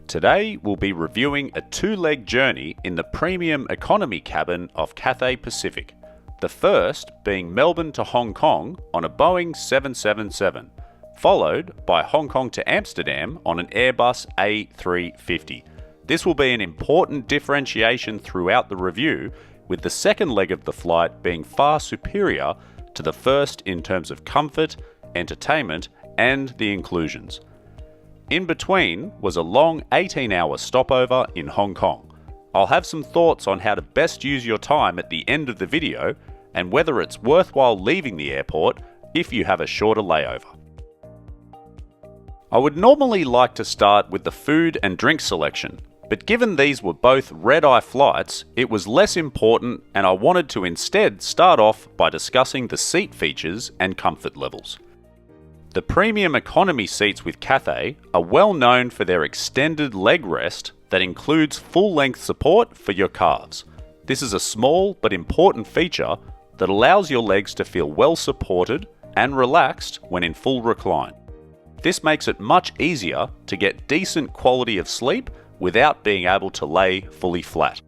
Today we'll be reviewing a two-leg journey in the premium economy cabin of Cathay Pacific. The first being Melbourne to Hong Kong on a Boeing 777, followed by Hong Kong to Amsterdam on an Airbus A350. This will be an important differentiation throughout the review, with the second leg of the flight being far superior to the first in terms of comfort, entertainment, and the inclusions. In between was a long 18-hour stopover in Hong Kong. I'll have some thoughts on how to best use your time at the end of the video and whether it's worthwhile leaving the airport if you have a shorter layover. I would normally like to start with the food and drink selection, but given these were both red-eye flights, it was less important and I wanted to instead start off by discussing the seat features and comfort levels. The premium economy seats with Cathay are well known for their extended leg rest that includes full-length support for your calves. This is a small but important feature that allows your legs to feel well supported and relaxed when in full recline. This makes it much easier to get decent quality of sleep without being able to lay fully flat.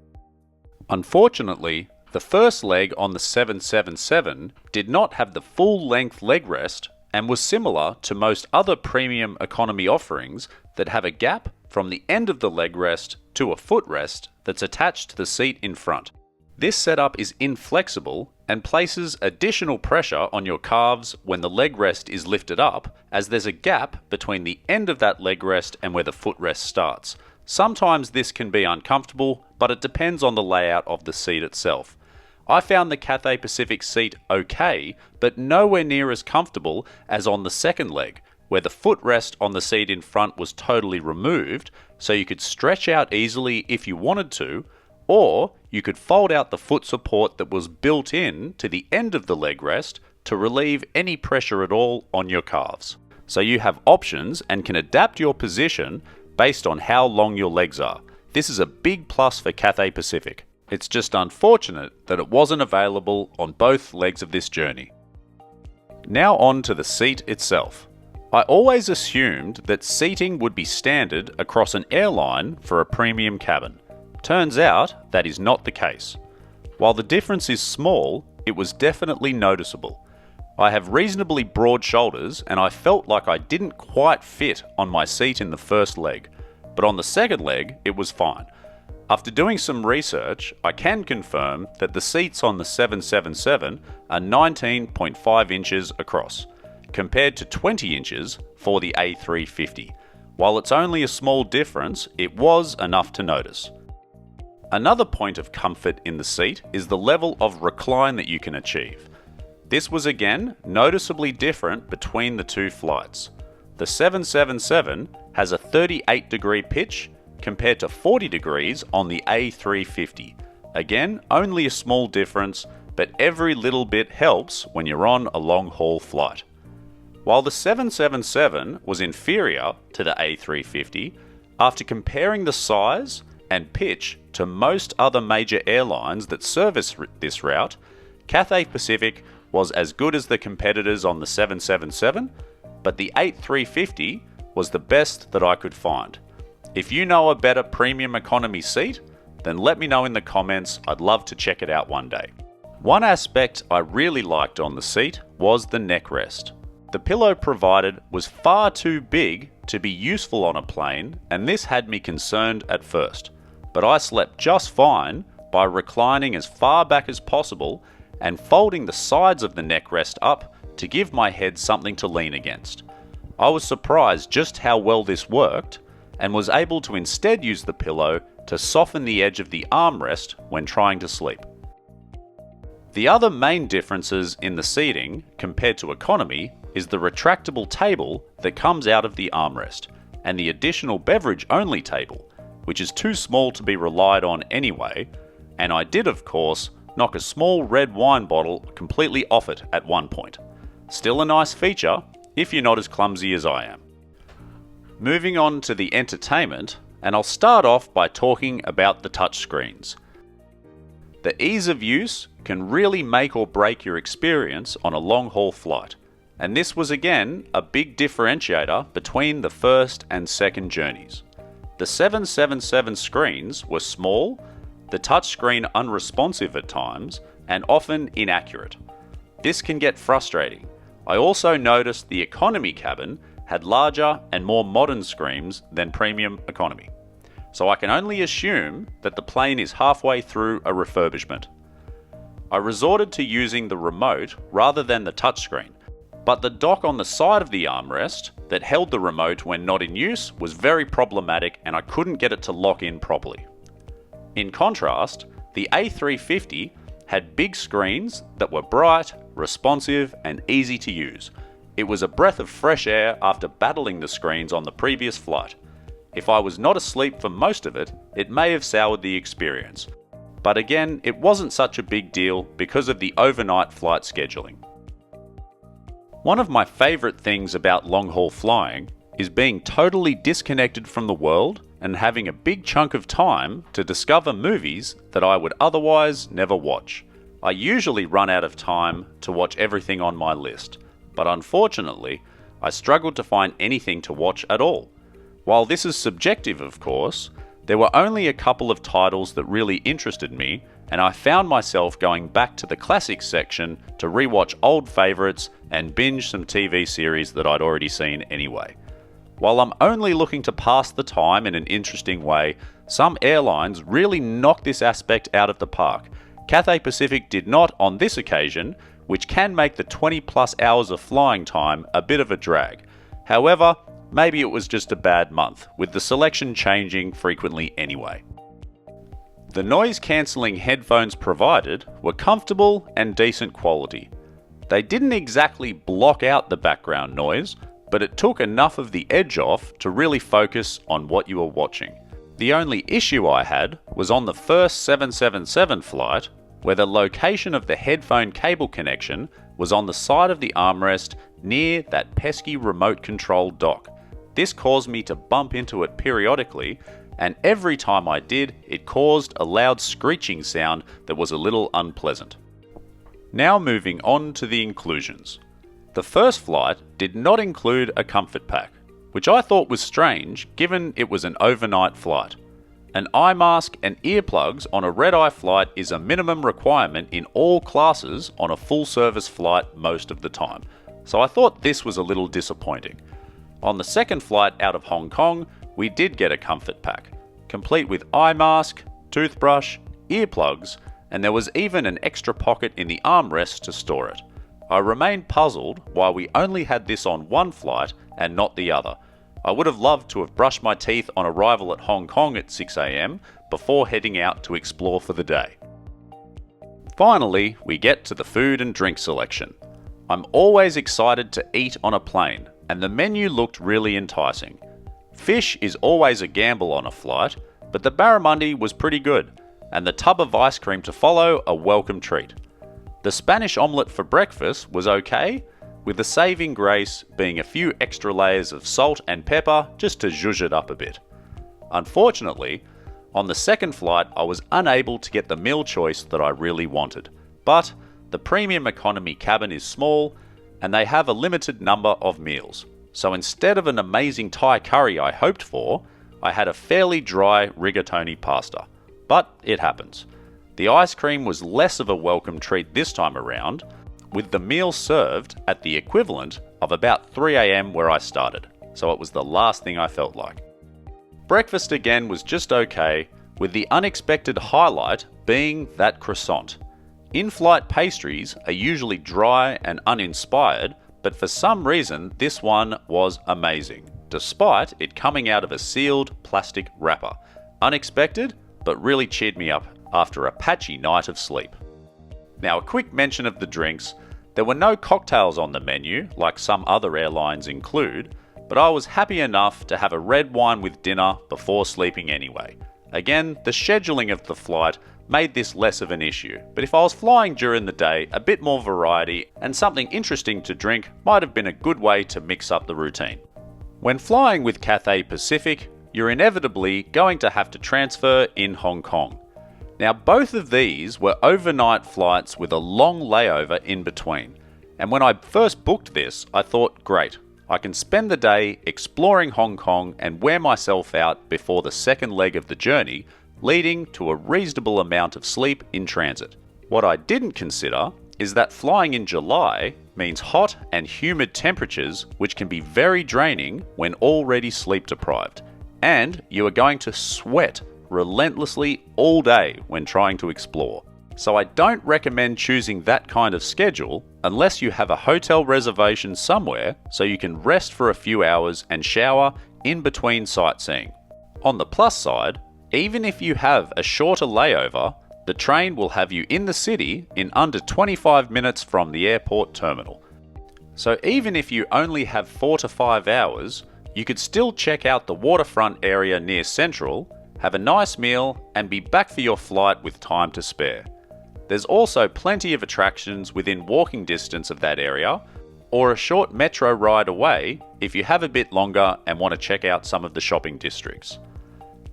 Unfortunately, the first leg on the 777 did not have the full-length leg rest and was similar to most other premium economy offerings that have a gap from the end of the leg rest to a footrest that's attached to the seat in front. This setup is inflexible and places additional pressure on your calves when the leg rest is lifted up, as there's a gap between the end of that leg rest and where the footrest starts. Sometimes this can be uncomfortable, but it depends on the layout of the seat itself. I found the Cathay Pacific seat okay, but nowhere near as comfortable as on the second leg, where the footrest on the seat in front was totally removed, so you could stretch out easily if you wanted to, or you could fold out the foot support that was built in to the end of the leg rest to relieve any pressure at all on your calves. So you have options and can adapt your position based on how long your legs are. This is a big plus for Cathay Pacific. It's just unfortunate that it wasn't available on both legs of this journey. Now on to the seat itself. I always assumed that seating would be standard across an airline for a premium cabin. Turns out that is not the case. While the difference is small, it was definitely noticeable. I have reasonably broad shoulders and I felt like I didn't quite fit on my seat in the first leg, but on the second leg it was fine. After doing some research, I can confirm that the seats on the 777 are 19.5 inches across, compared to 20 inches for the A350. While it's only a small difference, it was enough to notice. Another point of comfort in the seat is the level of recline that you can achieve. This was again noticeably different between the two flights. The 777 has a 38-degree pitch compared to 40 degrees on the A350. Again, only a small difference, but every little bit helps when you're on a long-haul flight. While the 777 was inferior to the A350, after comparing the size and pitch to most other major airlines that service this route, Cathay Pacific was as good as the competitors on the 777, but the A350 was the best that I could find. If you know a better premium economy seat, then let me know in the comments. I'd love to check it out one day. One aspect I really liked on the seat was the neck rest. The pillow provided was far too big to be useful on a plane, and this had me concerned at first. But I slept just fine by reclining as far back as possible and folding the sides of the neck rest up to give my head something to lean against. I was surprised just how well this worked, and was able to instead use the pillow to soften the edge of the armrest when trying to sleep. The other main differences in the seating compared to economy is the retractable table that comes out of the armrest, and the additional beverage-only table, which is too small to be relied on anyway, and I did of course knock a small red wine bottle completely off it at one point. Still a nice feature if you're not as clumsy as I am. Moving on to the entertainment, and I'll start off by talking about the touchscreens. The ease of use can really make or break your experience on a long-haul flight, and this was again a big differentiator between the first and second journeys. The 777 screens were small, the touchscreen unresponsive at times, and often inaccurate. This can get frustrating. I also noticed the economy cabin had larger and more modern screens than premium economy. So I can only assume that the plane is halfway through a refurbishment. I resorted to using the remote rather than the touchscreen, but the dock on the side of the armrest that held the remote when not in use was very problematic and I couldn't get it to lock in properly. In contrast, the A350 had big screens that were bright, responsive, and easy to use. It was a breath of fresh air after battling the screens on the previous flight. If I was not asleep for most of it, it may have soured the experience. But again, it wasn't such a big deal because of the overnight flight scheduling. One of my favourite things about long-haul flying is being totally disconnected from the world and having a big chunk of time to discover movies that I would otherwise never watch. I usually run out of time to watch everything on my list, but unfortunately, I struggled to find anything to watch at all. While this is subjective, of course, there were only a couple of titles that really interested me, and I found myself going back to the classics section to rewatch old favourites and binge some TV series that I'd already seen anyway. While I'm only looking to pass the time in an interesting way, some airlines really knock this aspect out of the park. Cathay Pacific did not on this occasion, which can make the 20 plus hours of flying time a bit of a drag. However, maybe it was just a bad month, with the selection changing frequently anyway. The noise-cancelling headphones provided were comfortable and decent quality. They didn't exactly block out the background noise, but it took enough of the edge off to really focus on what you were watching. The only issue I had was on the first 777 flight, where the location of the headphone cable connection was on the side of the armrest near that pesky remote control dock. This caused me to bump into it periodically, and every time I did, it caused a loud screeching sound that was a little unpleasant. Now moving on to the inclusions. The first flight did not include a comfort pack, which I thought was strange given it was an overnight flight. An eye mask and earplugs on a red-eye flight is a minimum requirement in all classes on a full-service flight most of the time, so I thought this was a little disappointing. On the second flight out of Hong Kong, we did get a comfort pack, complete with eye mask, toothbrush, earplugs, and there was even an extra pocket in the armrest to store it. I remained puzzled why we only had this on one flight and not the other. I would have loved to have brushed my teeth on arrival at Hong Kong at 6 AM before heading out to explore for the day. Finally, we get to the food and drink selection. I'm always excited to eat on a plane, and the menu looked really enticing. Fish is always a gamble on a flight, but the barramundi was pretty good, and the tub of ice cream to follow a welcome treat. The Spanish omelette for breakfast was okay, with the saving grace being a few extra layers of salt and pepper just to zhuzh it up a bit. Unfortunately, on the second flight I was unable to get the meal choice that I really wanted, but the premium economy cabin is small and they have a limited number of meals. So instead of an amazing Thai curry I hoped for, I had a fairly dry rigatoni pasta. But it happens. The ice cream was less of a welcome treat this time around, with the meal served at the equivalent of about 3 AM where I started, so it was the last thing I felt like. Breakfast again was just okay, with the unexpected highlight being that croissant. In-flight pastries are usually dry and uninspired, but for some reason this one was amazing, despite it coming out of a sealed plastic wrapper. Unexpected, but really cheered me up after a patchy night of sleep. Now a quick mention of the drinks. There were no cocktails on the menu, like some other airlines include, but I was happy enough to have a red wine with dinner before sleeping anyway. Again, the scheduling of the flight made this less of an issue, but if I was flying during the day, a bit more variety and something interesting to drink might have been a good way to mix up the routine. When flying with Cathay Pacific, you're inevitably going to have to transfer in Hong Kong. Now both of these were overnight flights with a long layover in between, and when I first booked this, I thought, great, I can spend the day exploring Hong Kong and wear myself out before the second leg of the journey, leading to a reasonable amount of sleep in transit. What I didn't consider is that flying in July means hot and humid temperatures, which can be very draining when already sleep deprived, and you are going to sweat relentlessly all day when trying to explore. So I don't recommend choosing that kind of schedule unless you have a hotel reservation somewhere so you can rest for a few hours and shower in between sightseeing. On the plus side, even if you have a shorter layover, the train will have you in the city in under 25 minutes from the airport terminal. So even if you only have 4 to 5 hours, you could still check out the waterfront area near Central, have a nice meal, and be back for your flight with time to spare. There's also plenty of attractions within walking distance of that area, or a short metro ride away if you have a bit longer and want to check out some of the shopping districts.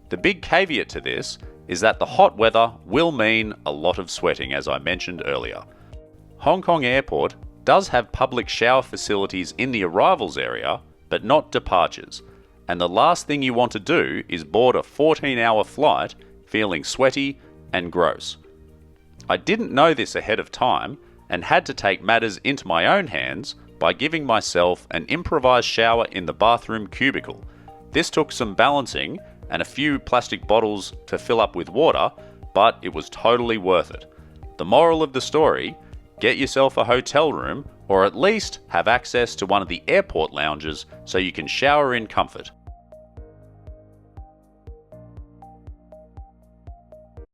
The big caveat to this is that the hot weather will mean a lot of sweating, as I mentioned earlier. Hong Kong Airport does have public shower facilities in the arrivals area, but not departures, and the last thing you want to do is board a 14-hour flight feeling sweaty and gross. I didn't know this ahead of time and had to take matters into my own hands by giving myself an improvised shower in the bathroom cubicle. This took some balancing and a few plastic bottles to fill up with water, but it was totally worth it. The moral of the story: get yourself a hotel room, or at least have access to one of the airport lounges so you can shower in comfort.